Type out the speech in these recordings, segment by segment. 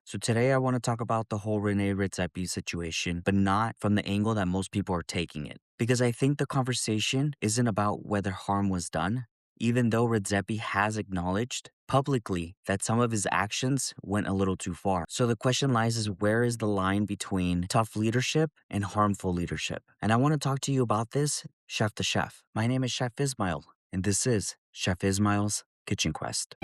So today I want to talk about the whole Rene Redzepi situation, but not from the angle that most people are taking it. Because I think the conversation isn't about whether harm was done, even though Redzepi has acknowledged publicly that some of his actions went a little too far. So the question lies is where is the line between tough leadership and harmful leadership? And I want to talk to you about this chef to chef. My name is Chef Ismail, and this is Chef Ismail's Kitchen Quest.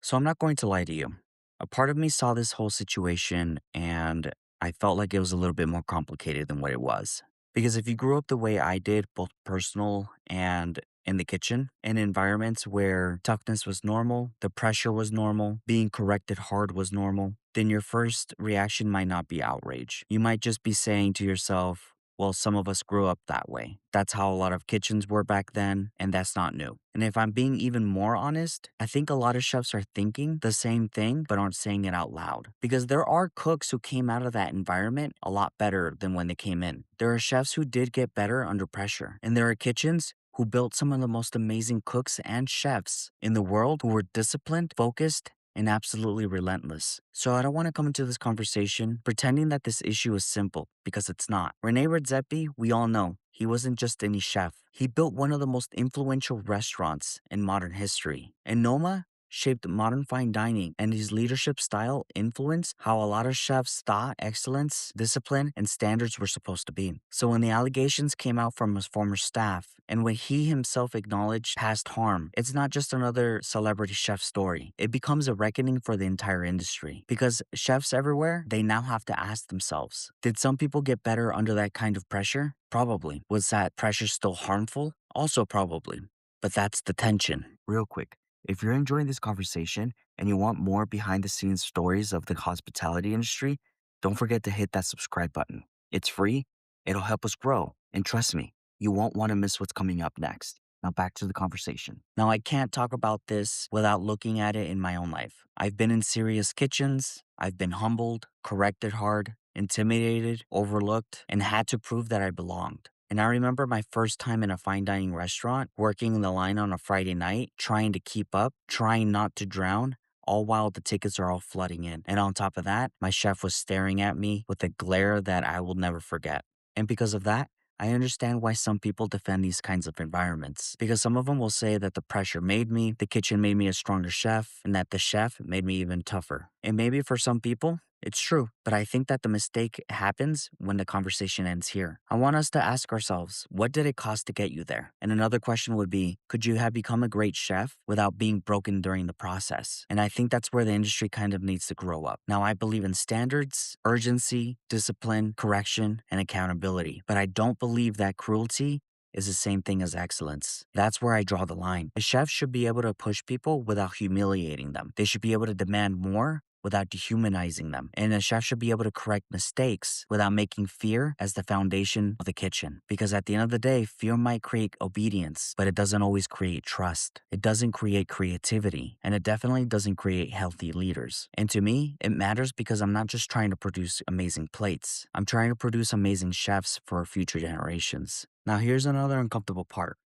So I'm not going to lie to you. A part of me saw this whole situation and I felt like it was a little bit more complicated than what it was. Because if you grew up the way I did, both personal and in the kitchen, in environments where toughness was normal, the pressure was normal, being corrected hard was normal, then your first reaction might not be outrage. You might just be saying to yourself, well, some of us grew up that way. That's how a lot of kitchens were back then, and that's not new. And if I'm being even more honest, I think a lot of chefs are thinking the same thing, but aren't saying it out loud. Because there are cooks who came out of that environment a lot better than when they came in. There are chefs who did get better under pressure. And there are kitchens who built some of the most amazing cooks and chefs in the world who were disciplined, focused, and absolutely relentless. So I don't want to come into this conversation pretending that this issue is simple because it's not. Rene Redzepi, we all know, he wasn't just any chef. He built one of the most influential restaurants in modern history. And Noma shaped modern fine dining, and his leadership style influenced how a lot of chefs thought excellence, discipline, and standards were supposed to be. So when the allegations came out from his former staff, and when he himself acknowledged past harm, it's not just another celebrity chef story. It becomes a reckoning for the entire industry. Because chefs everywhere, they now have to ask themselves, did some people get better under that kind of pressure? Probably. Was that pressure still harmful? Also probably. But that's the tension. Real quick, if you're enjoying this conversation and you want more behind the scenes stories of the hospitality industry, don't forget to hit that subscribe button. It's free, it'll help us grow, and trust me, you won't want to miss what's coming up next. Now back to the conversation. Now I can't talk about this without looking at it in my own life. I've been in serious kitchens, I've been humbled, corrected hard, intimidated, overlooked, and had to prove that I belonged. And I remember my first time in a fine dining restaurant, working in the line on a Friday night, trying to keep up, trying not to drown, all while the tickets are all flooding in. And on top of that, my chef was staring at me with a glare that I will never forget. And because of that, I understand why some people defend these kinds of environments. Because some of them will say that the pressure made me, the kitchen made me a stronger chef, and that the chef made me even tougher. And maybe for some people, it's true, but I think that the mistake happens when the conversation ends here. I want us to ask ourselves, what did it cost to get you there? And another question would be, could you have become a great chef without being broken during the process? And I think that's where the industry kind of needs to grow up. Now, I believe in standards, urgency, discipline, correction, and accountability, but I don't believe that cruelty is the same thing as excellence. That's where I draw the line. A chef should be able to push people without humiliating them. They should be able to demand more without dehumanizing them. And a chef should be able to correct mistakes without making fear as the foundation of the kitchen. Because at the end of the day, fear might create obedience, but it doesn't always create trust. It doesn't create creativity, and it definitely doesn't create healthy leaders. And to me, it matters because I'm not just trying to produce amazing plates. I'm trying to produce amazing chefs for future generations. Now, here's another uncomfortable part.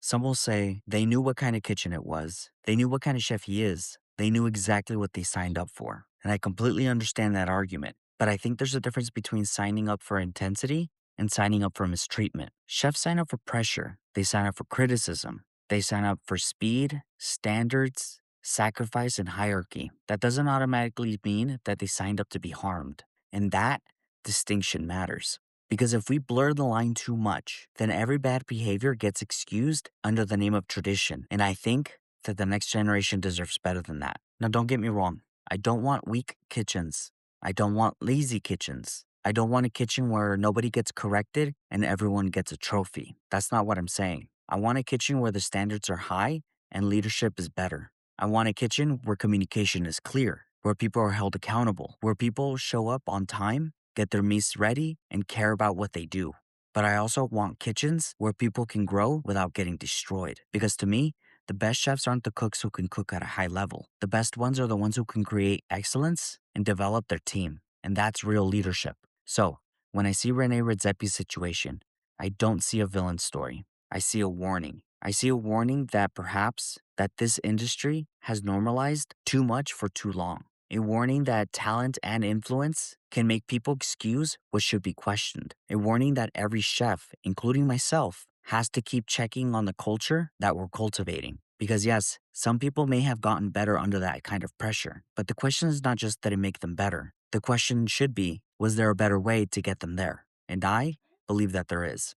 Some will say they knew what kind of kitchen it was. They knew what kind of chef he is. They knew exactly what they signed up for. And I completely understand that argument. But I think there's a difference between signing up for intensity and signing up for mistreatment. Chefs sign up for pressure. They sign up for criticism. They sign up for speed, standards, sacrifice, and hierarchy. That doesn't automatically mean that they signed up to be harmed. And that distinction matters. Because if we blur the line too much, then every bad behavior gets excused under the name of tradition. And I think that the next generation deserves better than that. Now, don't get me wrong. I don't want weak kitchens. I don't want lazy kitchens. I don't want a kitchen where nobody gets corrected and everyone gets a trophy. That's not what I'm saying. I want a kitchen where the standards are high and leadership is better. I want a kitchen where communication is clear, where people are held accountable, where people show up on time, get their meals ready, and care about what they do. But I also want kitchens where people can grow without getting destroyed. Because to me, the best chefs aren't the cooks who can cook at a high level. The best ones are the ones who can create excellence and develop their team. And that's real leadership. So, When I see Rene Redzepi's situation, I don't see a villain story. I see a warning. I see a warning that perhaps that this industry has normalized too much for too long. A warning that talent and influence can make people excuse what should be questioned. A warning that every chef, including myself, has to keep checking on the culture that we're cultivating. Because yes, some people may have gotten better under that kind of pressure, but the question is not just that it make them better. The question should be, was there a better way to get them there? And I believe that there is.